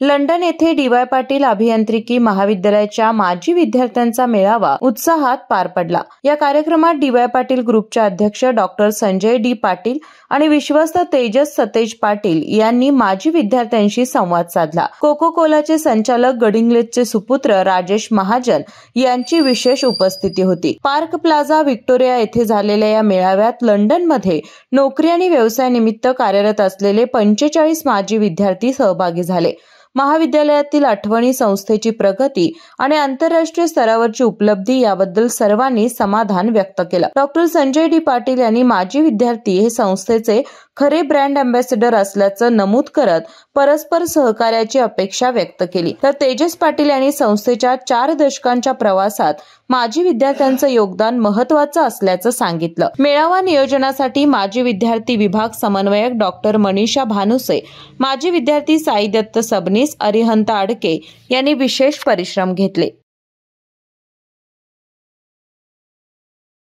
London येथे DY. Patil अभियांत्रिकी महाविद्यालयाच्या माजी विद्यार्थ्यांचा मेळावा उत्साहात पार पडला। या कार्यक्रमात डी.वाय. पाटील ग्रुपचे अध्यक्ष डॉक्टर संजय डी. पाटील आणि विश्वस्त तेजस सतेज पाटील यांनी माजी विद्यार्थ्यांशी संवाद साधला। कोको-कोलाचे संचालक गडिंग्लजचे सुपुत्र राजेश महाजन यांची विशेष उपस्थिती होती। पार्क प्लाझा व्हिक्टोरिया येथे झालेल्या या मेळाव्यात लंडनमध्ये नोकरी आणि व्यवसायानिमित्त कार्यरत असलेले 45 माजी विद्यार्थी सहभागी झाले। महाविद्यालयातील आठवणी, संस्थेची प्रगती आणि आंतरराष्ट्रीय स्तरावरची उपलब्धी याबद्दल सर्वांनी समाधान व्यक्त केलं। Doctor Sanjay D. पाटील यांनी माजी विद्यार्थी हे संस्थेचे खरे ब्रँड अँबॅसेडर असल्याचं नमूद करत परस्पर सहकार्याची अपेक्षा व्यक्त केली। तर तेजस पाटील यांनी संस्थेच्या 4 दशकांच्या प्रवासात माजी विद्यार्थ्यांचं योगदान महत्त्वाचं असल्याचं सांगितलं। मेळावा नियोजनासाठी माजी विद्यार्थी विभाग समन्वयक डॉक्टर मनीषा भानुसे, माजी विद्यार्थी साई दत्त सबनीस, अरिहंत आडके यांनी विशेष परिश्रम घेतले।